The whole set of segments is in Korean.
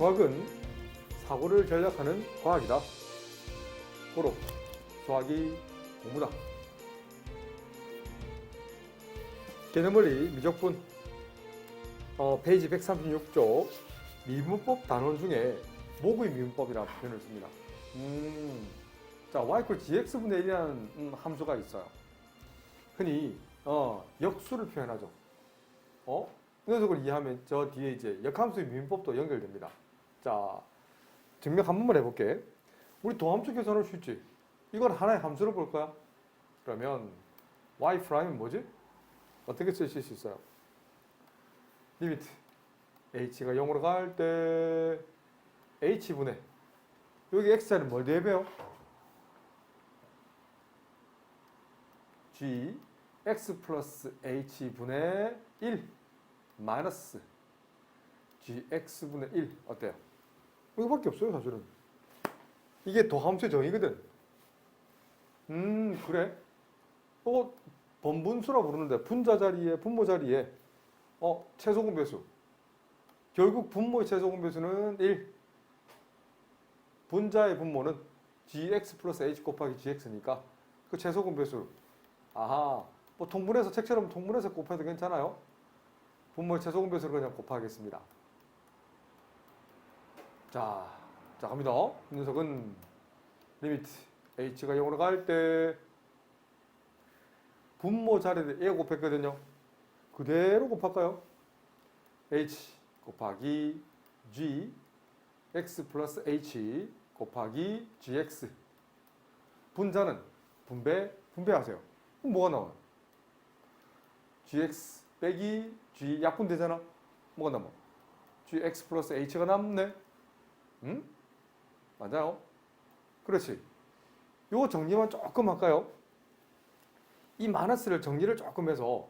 수학은 사고를 전략하는 과학이다. 고로 수학이 공부다. 개념원리 미적분 페이지 136쪽 미분법 단원 중에 모의 미분법이라는 표현을 씁니다. 자, y = gx분의 1이라는 함수가 있어요. 흔히 역수를 표현하죠. 이 녀석을 이해하면 저 뒤에 이제 역함수의 미분법도 연결됩니다. 자, 증명 한 번만 해볼게. 우리 도함수 계산할 수 있지. 이건 하나의 함수를 볼 거야. 그러면 y''은 뭐지? 어떻게 쓰실 수 있어요? 리미트 h가 0으로 갈 때 h분의 여기 x자리는 뭘 대입해요? g x 플러스 h분의 1 마이너스 gx분의 1 어때요? 이거밖에 없어요 사실은. 이게 도함수의 정의거든. 그래? 번분수라 부르는데 분자 자리에 분모 자리에 최소 공배수. 결국 분모의 최소 공배수는 1. 분자의 분모는 gx 플러스 h 곱하기 gx니까 그 최소 공배수. 아하. 뭐 통분해서 책처럼 통분해서 곱해도 괜찮아요. 분모의 최소 공배수를 그냥 곱하겠습니다. 자 갑니다. 이 녀석은 리미트 h가 0으로 갈 때 분모 자리를 a 곱했거든요. 그대로 곱할까요? h 곱하기 g x 플러스 h 곱하기 gx. 분자는 분배하세요. 그럼 뭐가 나와요? gx 빼기 g 약분되잖아. 뭐가 남아? gx 플러스 h가 남네. 응? 맞아요. 그렇지. 요거 정리만 조금 할까요? 이 마이너스를 정리를 조금 해서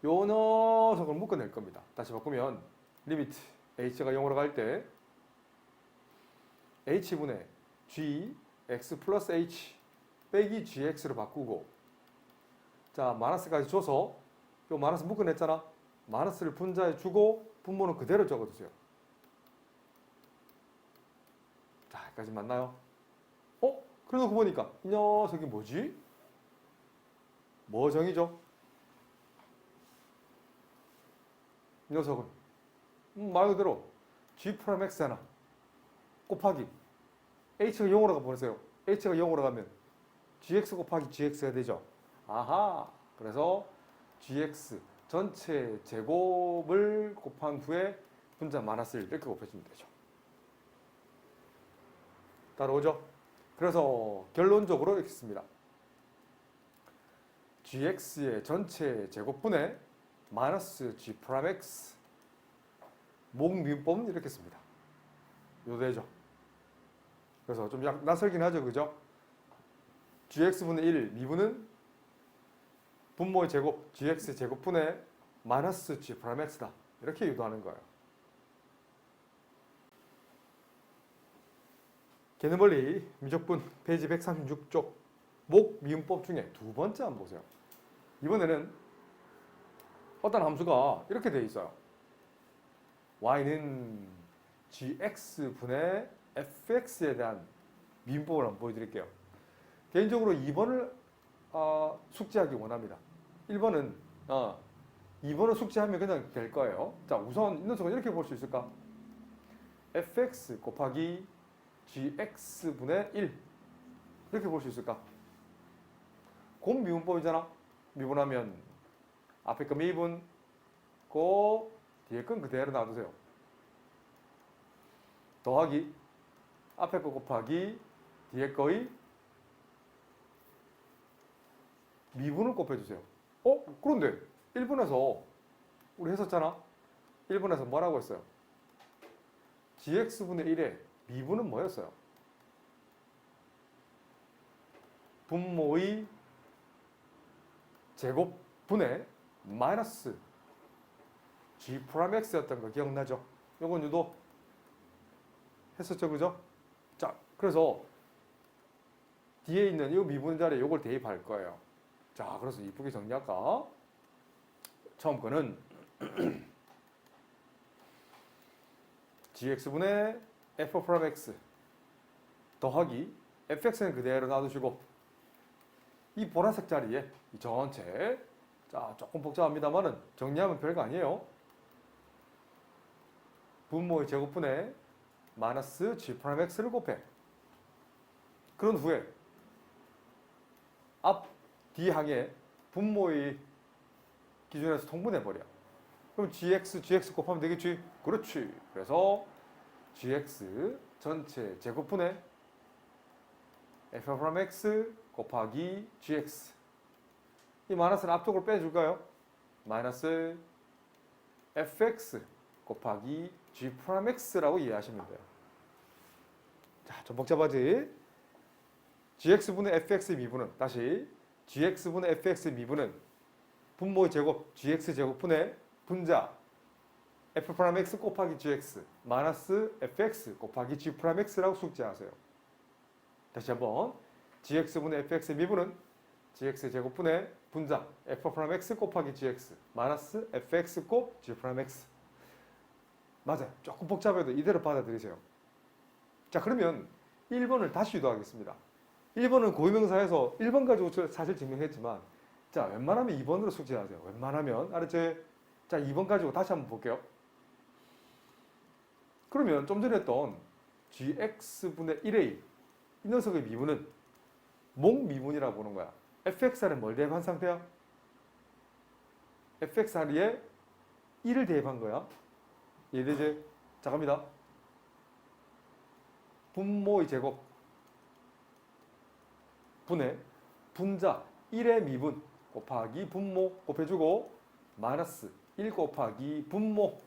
요 녀석을 묶어낼 겁니다. 다시 바꾸면 리미트 h가 0으로 갈 때 h분의 g x 플러스 h 빼기 gx로 바꾸고, 자 마이너스까지 줘서 요 마이너스 묶어냈잖아. 마이너스를 분자에 주고 분모는 그대로 적어주세요. 자, 여기까지 맞나요? 그래놓고 보니까 이 녀석이 뭐지? 뭐 정의죠? 이 녀석은 말 그대로 g'(x나) 곱하기 h가 0으로 가보세요. h가 0으로 가면 gx 곱하기 gx가 되죠. 아하. 그래서 gx 전체 제곱을 곱한 후에 분자 마이너스를 이렇게 곱해주면 되죠. 따라오죠? 그래서 결론적으로 이렇게 씁니다. gx의 전체 제곱분의 마이너스 g'(x) 목미분법은 이렇게 씁니다. 요 되죠. 그래서 좀 낯설긴 하죠, 그죠? gx분의 1 미분은 분모의 제곱 gx 제곱분의 마이너스 g'(x다. 이렇게 유도하는 거예요. 개념원리 미적분 페이지 136쪽 목미분법 중에 두 번째 한번 보세요. 이번에는 어떤 함수가 이렇게 되어 있어요. y는 gx분의 fx에 대한 미분법을 한번 보여드릴게요. 개인적으로 2번을 숙지하기 원합니다. 1번은 2번을 숙지하면 그냥 될 거예요. 자, 우선 이 녀석은 이렇게 볼 수 있을까? fx 곱하기 gx분의 1 이렇게 볼 수 있을까? 곱미분법이잖아. 미분하면 앞에 거 미분 고 뒤에 건 그대로 놔두세요. 더하기 앞에 거 곱하기 뒤에 거의 미분을 곱해주세요. 그런데 1번에서 우리 했었잖아. 1번에서 뭐라고 했어요? gx분의 1의 미분은 뭐였어요? 분모의 제곱분의 마이너스 g'(x였던 거 기억나죠? 요건 유도 했었죠, 그죠? 자, 그래서 뒤에 있는 이 미분 자리에 요걸 대입할 거예요. 자, 그래서 이쁘게 정리할까? 처음 거는 gx분의 f 프라임 x 더하기 fx는 그대로 놔두시고 이 보라색 자리에 이 전체 자 조금 복잡합니다만은 정리하면 별거 아니에요. 분모의 제곱분의 마이너스 g 프라임 x를 곱해. 그런 후에 앞 뒤항에 분모의 기준에서 통분해버려. 그럼 gx 곱하면 되겠지? 그렇지. 그래서 gx 전체 제곱분의 f 프라임 x 곱하기 gx. 이 마이너스는 앞쪽으로 빼줄까요? 마이너스 fx 곱하기 g 프라임 x라고 이해하시면 돼요. 자, 좀 복잡하지? gx분의 fx의 미분은 다시 gx분의 fx의 미분은 분모의 제곱 gx 제곱분의 분자 f 프라임 x 곱하기 gx 마이너스 fx 곱하기 g 프라임 x라고 숙지하세요. 다시 한번 gx분의 fx의 미분은 gx 제곱분의 분자 f 프라임 x 곱하기 gx 마이너스 fx 곱 g 프라임 x. 맞아요. 조금 복잡해도 이대로 받아들이세요. 자, 그러면 1번을 다시 유도하겠습니다. 1번은 고유명사에서 1번 가지고 사실 증명했지만 자, 웬만하면 2번으로 숙지하세요. 웬만하면 알았지? 자, 2번 가지고 다시 한번 볼게요. 그러면 좀 전에 했던 gx분의 1a 이 녀석의 미분은 목 미분이라고 보는 거야. fxr에 뭘 대입한 상태야? fxr에 1을 대입한 거야. 이해되지? 자, 갑니다. 분모의 제곱 분의 분자 1의 미분 곱하기 분모 곱해주고 마이너스 1 곱하기 분모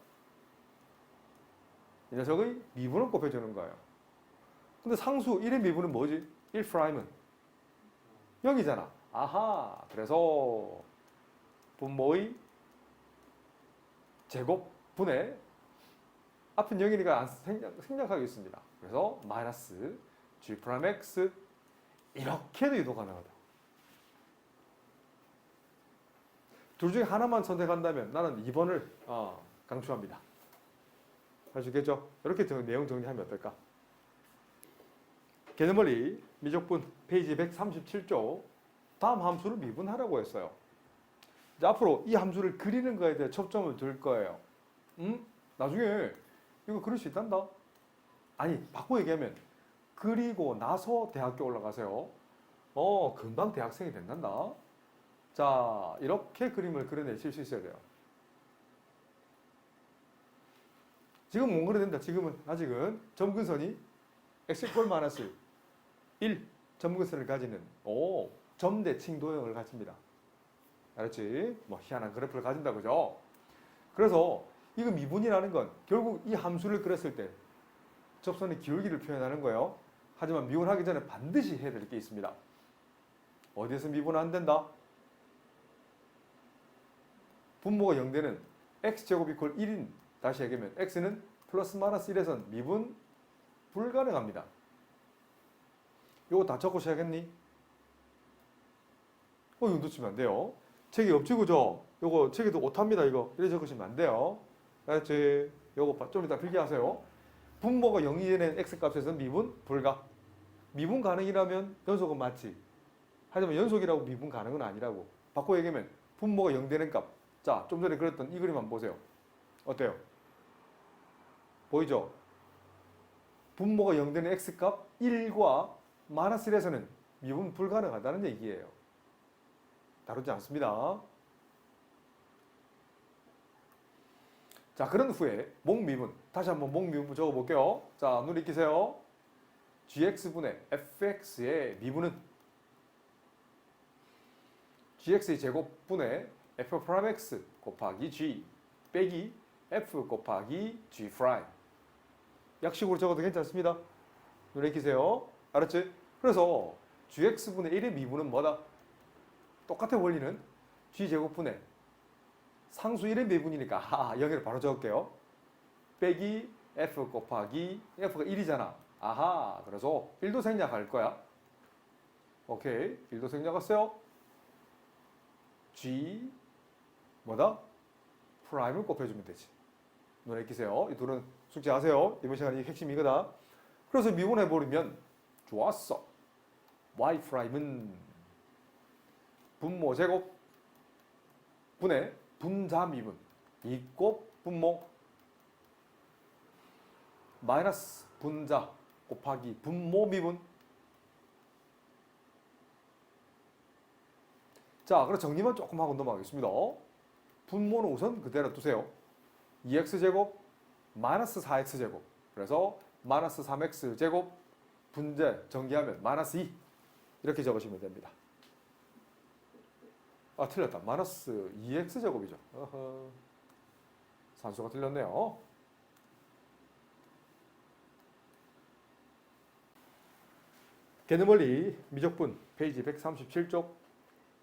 이 녀석의 미분을 곱해주는 거예요. 근데 상수 1의 미분은 뭐지? 1 프라임은 0이잖아. 아하. 그래서 분모의 제곱 분의 앞은 0이니까 생략하겠습니다. 그래서 마이너스 g 프라임 x 이렇게도 유도 가능하다. 둘 중에 하나만 선택한다면 나는 2번을 강추합니다. 할 수 있겠죠? 이렇게 내용 정리하면 어떨까? 개념원리 미적분 페이지 137쪽 다음 함수를 미분하라고 했어요. 이제 앞으로 이 함수를 그리는 거에 대해 초점을 둘 거예요. 나중에 이거 그릴 수 있단다? 아니, 바꿔 얘기하면 그리고 나서 대학교 올라가세요. 금방 대학생이 된단다. 자, 이렇게 그림을 그려내실 수 있어야 돼요. 지금 못 그려낸다. 지금은 아직은 점근선이 x꼴 마이너스 1 점근선을 가지는 점대칭 도형을 가집니다. 알았지? 뭐 희한한 그래프를 가진다 그죠? 그래서 이거 미분이라는 건 결국 이 함수를 그렸을 때 접선의 기울기를 표현하는 거예요. 하지만 미분하기 전에 반드시 해야 될 게 있습니다. 어디에서 미분은 안 된다? 분모가 0되는 x제곱 이퀄 1인 다시 얘기하면 x는 플러스 마이너스 1에선 미분 불가능합니다. 이거 다 적으셔야겠니? 이거 놓치면 안 돼요. 책이 옆지구죠? 이거 책에도 오타입니다. 이거 이래 적으시면 안 돼요. 알았지? 이거 좀 이따 필기하세요. 분모가 0이 되는 x값에서는 미분 불가. 미분 가능이라면 연속은 맞지. 하지만 연속이라고 미분 가능은 아니라고. 바꿔 얘기하면 분모가 0 되는 값. 자, 좀 전에 그렸던 이 그림 한번 보세요. 어때요? 보이죠? 분모가 0 되는 x값 1과 마이너스 1에서는 미분 불가능하다는 얘기예요. 다루지 않습니다. 자, 그런 후에 목미분. 다시 한번 목미분 적어볼게요. 자, 눈 익히세요. gx분의 fx의 미분은 gx의 제곱분의 f 프라임 x 곱하기 g 빼기 f 곱하기 g 프라임. 약식으로 적어도 괜찮습니다. 눈 익히세요. 알았지? 그래서 gx분의 1의 미분은 뭐다? 똑같은 원리는 g제곱분의 상수 1의 미분이니까 0을 바로 적을게요. 빼기 f 곱하기 f가 1이잖아. 아하, 그래서 1도 생략할 거야. 오케이, 1도 생략했어요. g 뭐다? 프라임을 곱해주면 되지. 눈에 익히세요. 이 둘은 숙제하세요. 이번 시간이 핵심이거다. 그래서 미분해버리면 좋았어. y 프라임은 분모 제곱 분의 분자 미분 이곱 분모 마이너스 분자 곱하기 분모 미분. 자, 그럼 정리만 조금 하고 넘어가겠습니다. 분모는 우선 그대로 두세요. 2x제곱 마이너스 4x제곱. 그래서 마이너스 3x제곱 분제 정리하면 마이너스 2 이렇게 적으시면 됩니다. 아, 틀렸다. 마이너스 2x제곱이죠. 산수가 틀렸네요. 개념원리 미적분 페이지 137쪽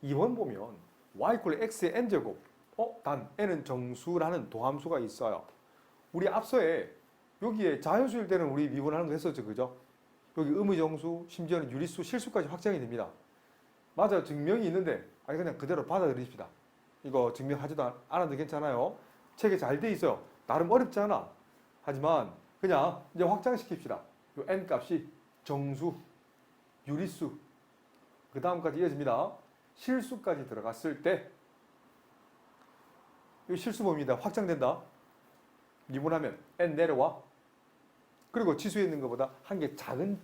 2번 보면 y = x의 n제곱 단 n은 정수라는 도함수가 있어요. 우리 앞서에 여기에 자연수일 때는 우리 미분하는 거 했었죠. 그죠? 여기 의무정수, 심지어는 유리수, 실수까지 확정이 됩니다. 맞아요. 증명이 있는데 아니 그냥 그대로 받아들이십시다. 이거 증명하지도 않아도 괜찮아요. 책에 잘 돼 있어요. 나름 어렵지 않아. 하지만 그냥 이제 확장시킵시다. 요 n 값이 정수, 유리수, 그 다음까지 이어집니다. 실수까지 들어갔을 때 이 실수범위다 확장된다. 미분하면 n 내려와. 그리고 지수에 있는 것보다 한 개 작은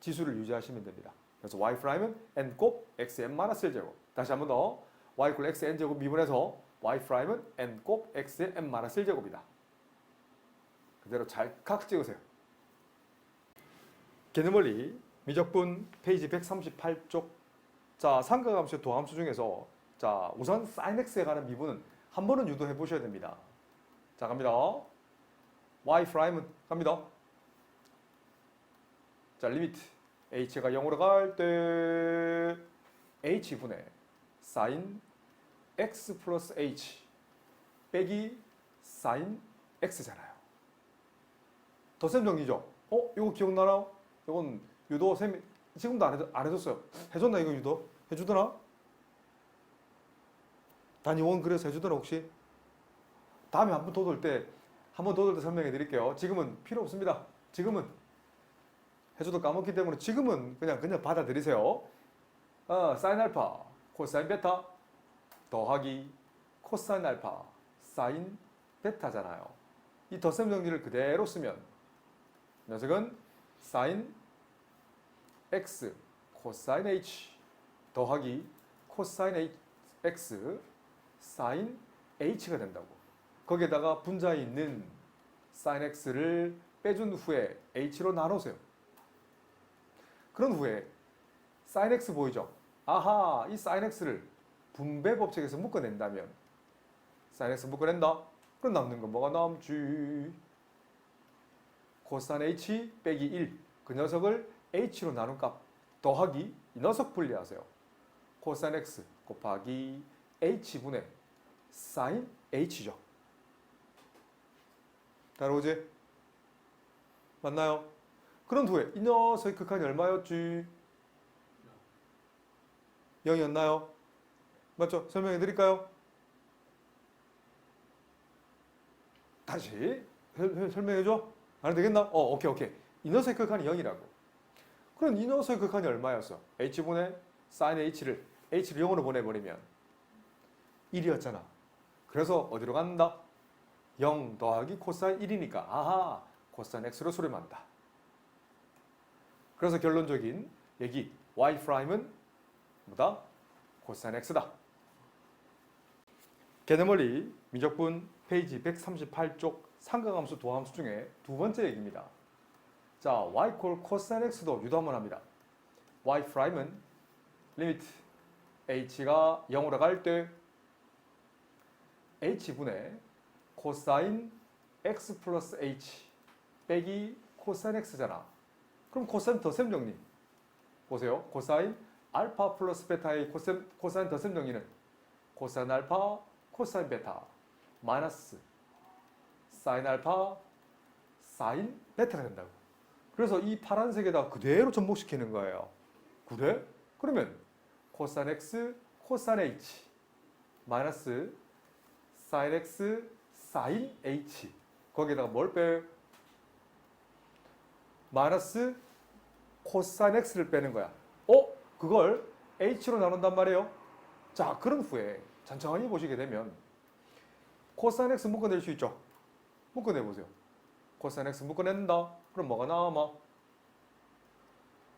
지수를 유지하시면 됩니다. 그래서 y''은 n 곱 xn-1제곱. 다시 한 번 더. y = x n제곱 미분해서 y''은 n 곱 x의 n-1제곱이다. 그대로 잘 각 찍으세요. 개념원리 미적분 페이지 138쪽. 자, 삼각함수 도함수 중에서 자, 우선 sin x에 관한 미분은 한 번은 유도해 보셔야 됩니다. 자, 갑니다. y''은 갑니다. 자, 리미트 h가 0으로 갈 때 h분의 sin x 플러스 h 빼기 sin x잖아요. 덧셈 정리죠. 이거 기억나나? 이건 유도 쌤이 지금도 안 해줬어요. 해줬나 이거 유도? 해주더나? 단위원 그래서 해주더나 혹시? 다음에 한 번 더 돌 때 설명해 드릴게요. 지금은 필요 없습니다. 지금은 해줘도 까먹기 때문에 지금은 그냥 받아들이세요. 사인 알파, 코사인 베타 더하기 코사인 알파, 사인 베타잖아요. 이 덧셈 정리를 그대로 쓰면 녀석은 사인 x 코사인 h 더하기 코사인 x 사인 h가 된다고. 거기에다가 분자에 있는 사인 x를 빼준 후에 h로 나누세요. 그런 후에 사인 x 보이죠? 아하, 이 사인 x를 분배 법칙에서 묶어낸다면 사인 x 묶어낸다? 그럼 남는 건 뭐가 남지? 코사인 h 빼기 1. 그 녀석을 h로 나눈 값 더하기 이 녀석 분리하세요. 코사인 x 곱하기 h분의 사인 h죠. 따라오지? 맞나요? 그런 후에 이 녀석의 극한이 얼마였지? 0이었나요? 맞죠? 설명해 드릴까요? 다시 설명해 줘? 안 해도 되겠나? 오케이. 이 녀석의 극한이 0이라고. 그럼 이 녀석의 극한이 얼마였어? h분의 sin h를 0으로 보내버리면 1이었잖아. 그래서 어디로 간다? 0 더하기 코사인 1이니까 아하, 코사인 x로 수렴한다. 그래서 결론적인 얘기 y''은 뭐다? 코사인 x다. 개념원리 미적분 페이지 138쪽 삼각함수 도함수 중에 두 번째 얘기입니다. 자, y = 코사인 x도 유도 한번 합니다. y''은 리미트 h가 0으로 갈 때 h분의 코사인 x 플러스 h 빼기 코사인 x잖아. 그럼 코사인 덧셈 정리. 보세요. 코사인 알파 플러스 베타의 코사인 덧셈 정리는 코사인 알파, 코사인 베타 마이너스 사인 알파, 사인 베타가 된다고. 그래서 이 파란색에다 그대로 접목시키는 거예요. 그래? 그러면 코사인 x, 코사인 h 마이너스 사인 x, sin h. 거기에다가 뭘 빼요? 마이너스 코사인 x를 빼는 거야. 그걸 h로 나눈단 말이에요. 자, 그런 후에 천천히 보시게 되면 코사인 x 묶어낼 수 있죠? 묶어내보세요. 코사인 x 묶어낸다. 그럼 뭐가 남아?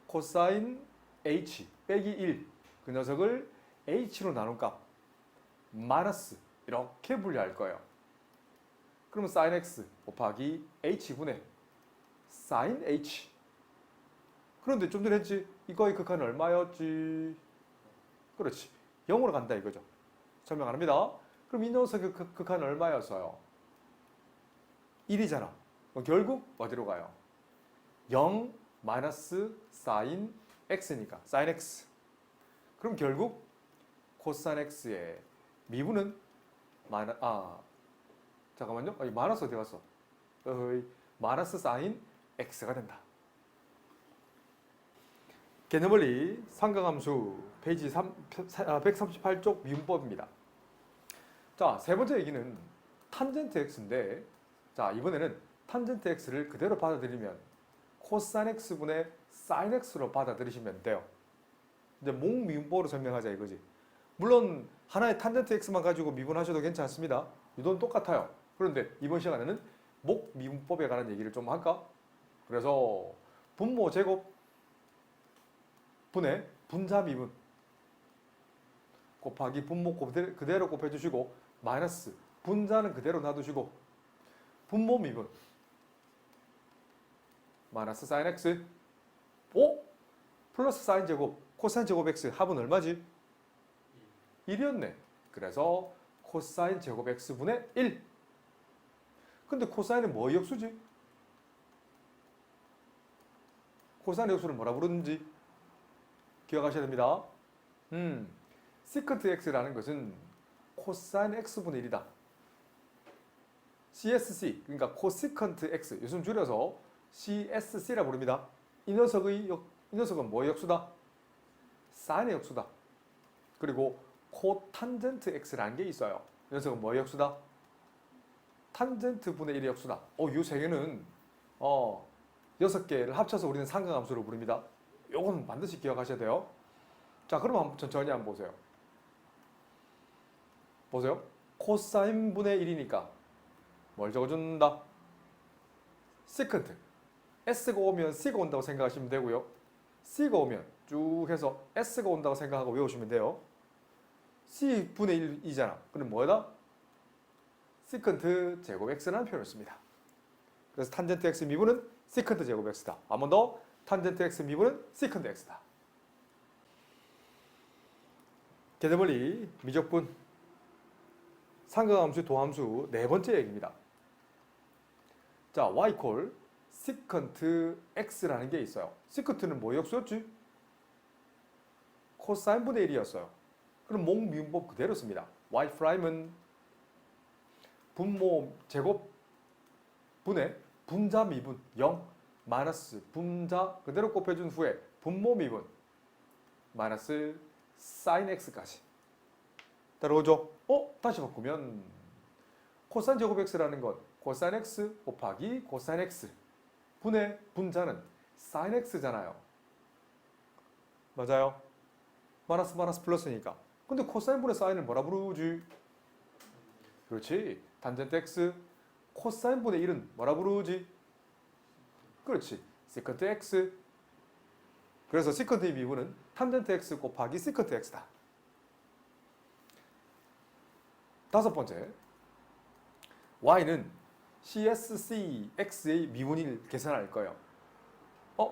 코사인 h 빼기 1. 그 녀석을 h로 나눈 값 마이너스 이렇게 분리할 거예요. 그러면 sin x 곱하기 h분의 sin h. 그런데 좀 전에 했지? 이거의 극한은 얼마였지? 그렇지. 0으로 간다 이거죠. 설명 안 합니다. 그럼 이 녀석의 극한은 얼마였어요? 1이잖아. 결국 어디로 가요? 0 마이너스 sin x니까 sin x. 그럼 결국 코사인 x의 미분은 잠깐만요. 마이너스 어디 갔어? 마이너스 sin x가 된다. 개념원리 삼각함수 페이지 138쪽 미분법입니다. 자, 세 번째 얘기는 탄젠트 x인데, 자, 이번에는 탄젠트 x를 그대로 받아들이면 코사인 x분의 sin x로 받아들이시면 돼요. 이제 목 미분법으로 설명하자 이거지. 물론 하나의 탄젠트 x만 가지고 미분하셔도 괜찮습니다. 이건 똑같아요. 그런데 이번 시간에는 목 미분법에 관한 얘기를 좀 할까? 그래서 분모 제곱 분의 분자 미분 곱하기 분모 그대로 곱해주시고 마이너스 분자는 그대로 놔두시고 분모 미분 마이너스 sin x 플러스 sin 제곱 코사인 제곱 x 합은 얼마지? 1이었네. 그래서 코사인 제곱 x분의 1. 근데 코사인은 뭐 역수지? 코사인 역수를 뭐라 부르는지 기억하셔야 됩니다. 시컨트 x라는 것은 코사인 x분의 1이다. CSC, 그러니까 코시컨트 x, 요즘 줄여서 CSC라 부릅니다. 이 녀석은 뭐 역수다? 사인의 역수다. 그리고 코탄젠트 x라는 게 있어요. 이 녀석은 뭐 역수다? 탄젠트 분의 1의 역수다. 이 세 개는 6개를 합쳐서 우리는 삼각함수로 부릅니다. 요건 반드시 기억하셔야 돼요. 자, 그럼 한번 천천히 한번 보세요. 보세요. 코사인 분의 1이니까 뭘 적어준다? 시컨트. S가 오면 C가 온다고 생각하시면 되고요. C가 오면 쭉 해서 S가 온다고 생각하고 외우시면 돼요. C분의 1이잖아. 그럼 뭐다? 시컨트 제곱 X라는 표현을 씁니다. 그래서 탄젠트 X 미분은 시컨트 제곱 X다. 한 번 더. 탄젠트 X 미분은 시컨트 X다. 개념원리 미적분 삼각함수 도함수 네 번째 얘기입니다. 자, y 콜 시컨트 x라는 게 있어요. 시컨트는 뭐 역수였지? 코사인 분의 1이었어요. 그럼 목 미분법 그대로 씁니다. y 프라임은 분모 제곱 분의 분자 미분 0 마이너스 분자 그대로 곱해준 후에 분모 미분 마이너스 sin x까지 따라오죠? 다시 바꾸면 코사인 제곱 x라는 건 코사인 x 곱하기 코사인 x 분의 분자는 sin x잖아요. 맞아요? 마이너스 마이너스 플러스니까. 근데 코사인 분의 사인을 뭐라 부르지? 그렇지. 탄젠트 x 코사인 분의 1은 뭐라 부르지? 그렇지. 시컨트 x. 그래서 시컨트의 미분은 탄젠트 x 곱하기 시컨트 x다. 다섯 번째. y는 CSC x의 미분을 계산할 거예요.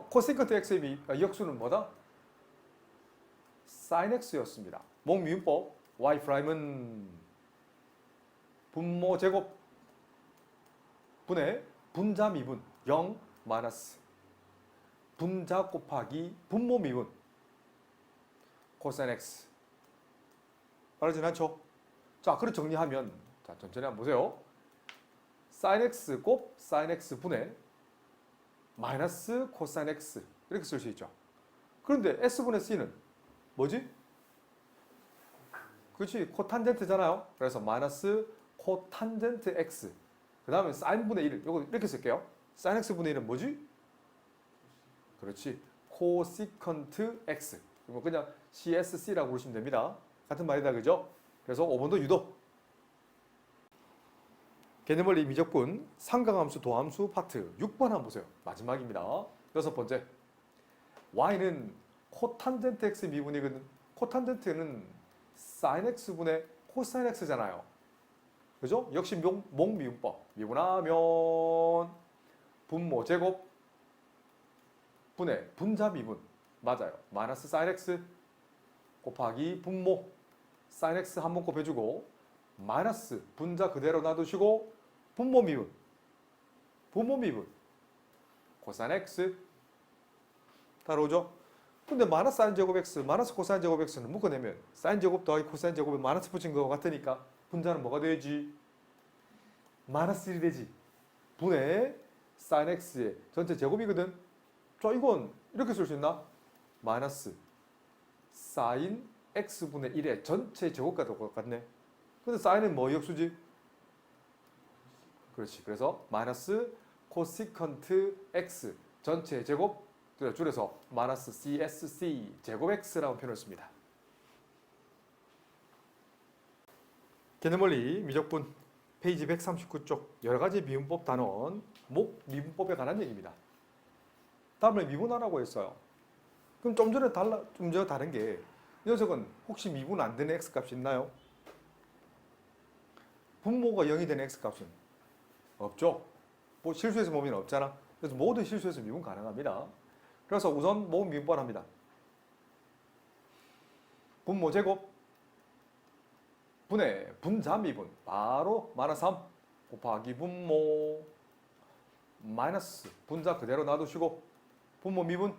코시컨트 x의 역수는 뭐다? sin x였습니다. 목 미분법 y 프라임은 분모 제곱 분의 분자 미분 0 마이너스 분자 곱하기 분모 미분 코사인 x. 빠르진 않죠? 자, 그걸 정리하면 자, 천천히 한번 보세요. sin x 곱 sin x 분의 마이너스 코사인 x 이렇게 쓸 수 있죠. 그런데 s분의 c는 뭐지? 그렇지, 코탄젠트잖아요. 그래서 마이너스 코탄젠트 x. 그 다음에 사인분의 1. 이거 이렇게 쓸게요. 사인 x분의 1은 뭐지? 그렇지. 코시컨트 x. 이거 그냥 CSC라고 부르시면 됩니다. 같은 말이다, 그죠? 그래서 5번도 유도. 개념원리 미적분 상강함수 도함수 파트 6번 한번 보세요. 마지막입니다. 6번째. y는 코탄젠트 x 미분이거든. 코탄젠트는 sin x분의 코사인 x잖아요. 그죠? 역시 몽미분법. 미분하면 분모 제곱 분의 분자 미분. 맞아요. 마이너스 sin x 곱하기 분모 sin x 한 번 곱해주고 마이너스 분자 그대로 놔두시고 분모 미분 코사인 x 따라오죠? 근데 마이너스 사인 제곱 x 마이너스 코사인 제곱 x는 묶어내면 사인 제곱 더하기 코사인 제곱에 마이너스 붙인 것 같으니까 분자는 뭐가 되지? 마이너스 1이 되지. 분의 사인 x의 전체 제곱이거든. 자, 이건 이렇게 쓸 수 있나? 마이너스 사인 x분의 1의 전체 제곱과 똑같네. 근데 사인은 뭐 역수지? 그렇지. 그래서 마이너스 코시컨트 x 전체 제곱 줄여서 마이너스 CSC 제곱 x라고 표현했습니다. 개념원리 미적분 페이지 139쪽 여러가지 미분법 단원 목 미분법에 관한 얘기입니다. 다음에 미분하라고 했어요. 그럼 좀 전에 다른 게 이 녀석은 혹시 미분 안 되는 x값이 있나요? 분모가 0이 되는 x값은 없죠. 뭐 실수해서 보면 없잖아. 그래서 모두 실수해서 미분 가능합니다. 그래서 우선 모분 미분법을 합니다. 분모 제곱 분의 분자 미분 바로 마이너스 3 곱하기 분모 마이너스 분자 그대로 놔두시고 분모 미분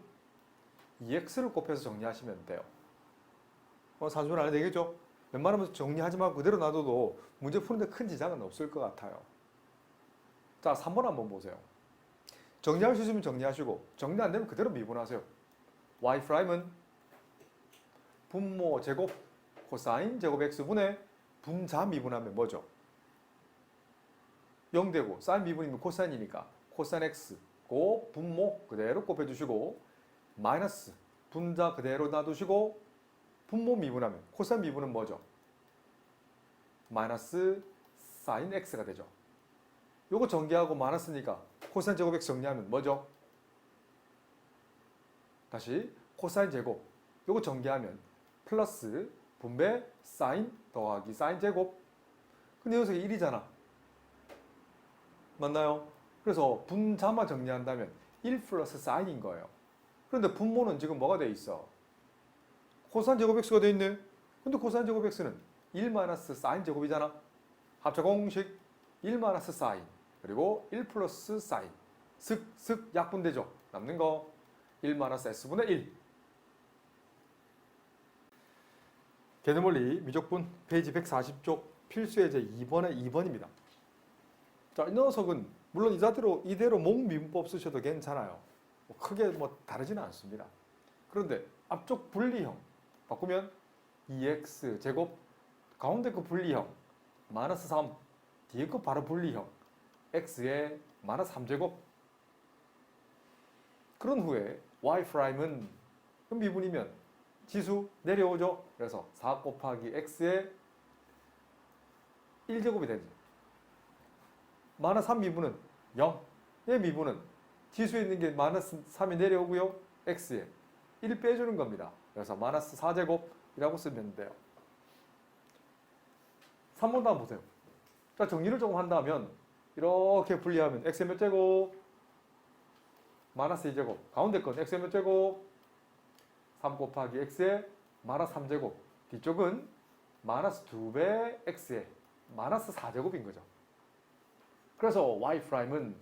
2x를 곱해서 정리하시면 돼요. 산수는 안 해도 되겠죠? 웬만하면 정리하지 말고 그대로 놔둬도 문제 푸는데 큰 지장은 없을 것 같아요. 자, 3번 한번 보세요. 정리할 수 있으면 정리하시고 정리 안 되면 그대로 미분하세요. y''은 분모 제곱 코사인 제곱 x분의 분자 미분하면 뭐죠? 0되고 사인 미분이면 코사인이니까 코사인 x 곱 분모 그대로 곱해주시고 마이너스 분자 그대로 놔두시고 분모 미분하면 코사인 미분은 뭐죠? 마이너스 사인 x가 되죠. 요거 전개하고 마이너스니까 코사인 제곱 x 정리하면 뭐죠? 다시 코사인 제곱 요거 전개하면 플러스 분배 사인 더하기 사인 제곱. 근데 여기서 1이잖아. 맞나요? 그래서 분자만 정리한다면 1 플러스 사인인 거예요. 그런데 분모는 지금 뭐가 돼 있어? 코사인 제곱 x가 돼 있네. 근데 코사인 제곱 x는 1 마이너스 사인 제곱이잖아. 합차 공식 1 마이너스 사인 그리고 1 플러스 사인 슥슥 약분되죠. 남는 거 1 마이너스 s분의 1. 개념원리 미적분 페이지 140쪽 필수예제 2번의 2번입니다. 자, 이 녀석은 물론 이대로 몽미분법 쓰셔도 괜찮아요. 크게 다르지는 않습니다. 그런데 앞쪽 분리형 바꾸면 2x 제곱 가운데 거 분리형 마이너스 3 뒤에 거 바로 분리형 x의 마이너스 3제곱. 그런 후에 y''은 미분이면 지수 내려오죠. 그래서 4 곱하기 x의 1제곱이 되죠. 마이너스 3 미분은 0의 미분은 지수에 있는 게 마이너스 3이 내려오고요. x에 1 빼주는 겁니다. 그래서 마이너스 4제곱이라고 쓰면 돼요. 3번도 한번 보세요. 자, 정리를 조금 한다면 이렇게 분리하면 x의 몇 제곱? 마이너스 2제곱. 가운데 건 x의 몇 제곱? 3 곱하기 x의 마이너스 3제곱. 뒤쪽은 마이너스 2배 x의 마이너스 4제곱인 거죠. 그래서 y''은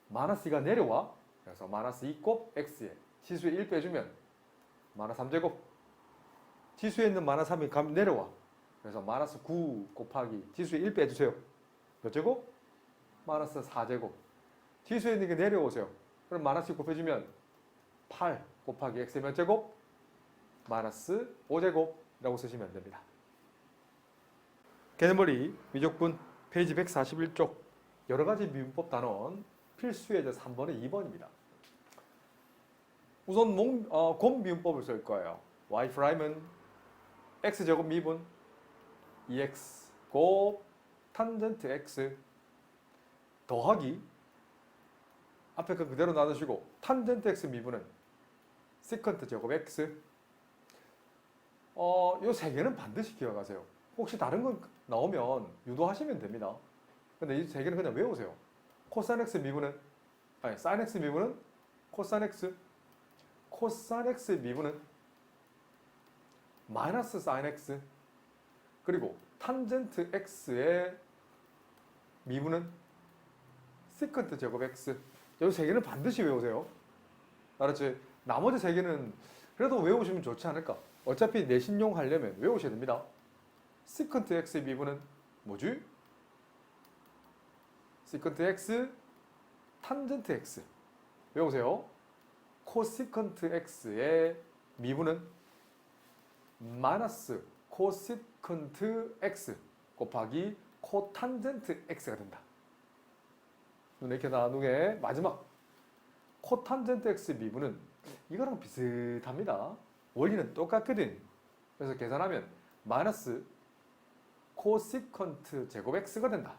마이너스 2가 내려와. 그래서 마이너스 2 곱 x에 지수에 1 빼주면 마이너스 3제곱. 지수에 있는 마이너스 3이 내려와. 그래서 마이너스 9 곱하기 지수에 1 빼주세요. 몇 제곱? 마이너스 4제곱. 지수에 있는 게 내려오세요. 그럼 마이너스 6 곱해주면 8 곱하기 x의 몇 제곱? 마이너스 5제곱이라고 쓰시면 됩니다. 개념원리 미적분 페이지 141쪽 여러 가지 미분법 단원 필수 예제 3번에 2번입니다. 우선 곱 미분법을 쓸 거예요. y 프라임은 x제곱 미분 2x 곱 탄젠트 x 더하기 앞에 거 그대로 놔두시고 탄젠트 x 미분은 시컨트 제곱 x 요 세 개는 반드시 기억하세요. 혹시 다른 건 나오면 유도하시면 됩니다. 근데 이 세 개는 그냥 외우세요. 코사인 x 미분은 사인 x 미분은 코사인 x 코사인 x 미분은 마이너스 사인 x 그리고 탄젠트 x의 미분은 시컨트 제곱 x 이 세 개는 반드시 외우세요. 알았지? 나머지 세 개는 그래도 외우시면 좋지 않을까? 어차피 내신용 하려면 외우셔야 됩니다. 시컨트 x의 미분은 뭐지? 시컨트 x 탄젠트 x 외우세요. 코시컨트 x의 미분은 마이너스 코시컨트 x 곱하기 코탄젠트 x가 된다. 눈에 이렇게 나누게 마지막 코탄젠트 x 미분은 이거랑 비슷합니다. 원리는 똑같거든. 그래서 계산하면 마이너스 코시컨트 제곱 x가 된다.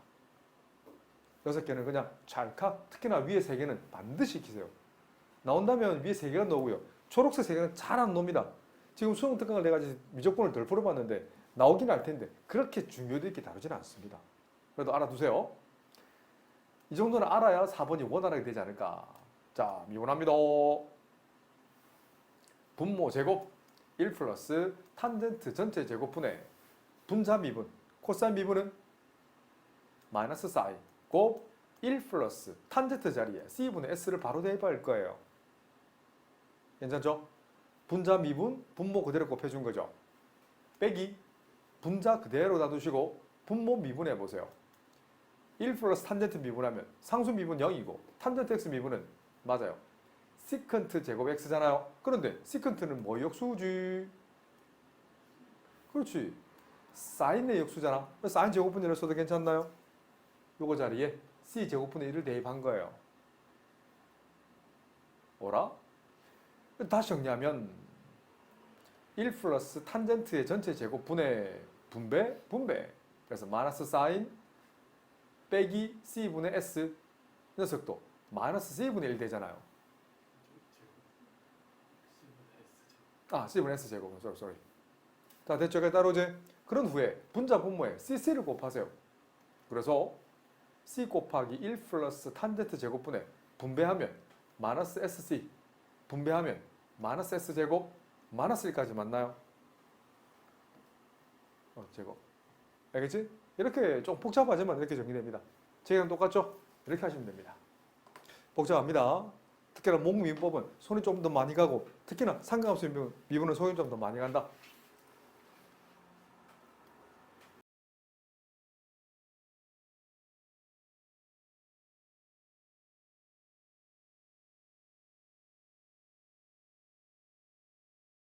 6개는 그냥 찰칵 특히나 위에 3개는 반드시 익히세요. 나온다면 위에 3개가 나오고요. 초록색 3개는 잘 안 나옵니다. 지금 수능 특강을 내가 미적분을 덜 풀어봤는데 나오긴 할 텐데 그렇게 중요도 있게 다루지는 않습니다. 그래도 알아두세요. 이 정도는 알아야 4번이 원활하게 되지 않을까. 자, 미분합니다. 분모 제곱 1 플러스 탄젠트 전체 제곱분의 분자 미분 코사인 미분은 마이너스 사인 곱 1 플러스 탄젠트 자리에 c분의 s를 바로 대입할 거예요. 괜찮죠? 분자 미분 분모 그대로 곱해준 거죠. 빼기 분자 그대로 놔두시고 분모 미분해 보세요. 1 플러스 탄젠트 미분하면 상수 미분 0이고 탄젠트 x 미분은 맞아요. 시컨트 제곱 x잖아요. 그런데 시컨트는 뭐 역수지? 그렇지. 사인의 역수잖아. 사인 제곱분의 1을 써도 괜찮나요? 요거 자리에 c 제곱분의 1을 대입한 거예요. 뭐라? 다시 정리하면 1 플러스 탄젠트의 전체 제곱분의 분배 그래서 마이너스 사인 빼기 c분의 s 녀석도 마이너스 c분의 1 되잖아요. c분의 s 제곱. sorry. 자, 됐죠? 따라오지? 그런 후에 분자 분모에 cc를 곱하세요. 그래서 c 곱하기 1 플러스 탄젠트 제곱분에 분배하면 마이너스 sc 분배하면 마이너스 s 제곱 마이너스 1까지 맞나요? 제곱. 알겠지? 이렇게 좀 복잡하지만 이렇게 정리됩니다. 제랑 똑같죠? 이렇게 하시면 됩니다. 복잡합니다. 특히나 목미분법은 손이 좀 더 많이 가고 특히나 상관없이 미분은 손이 좀 더 많이 간다.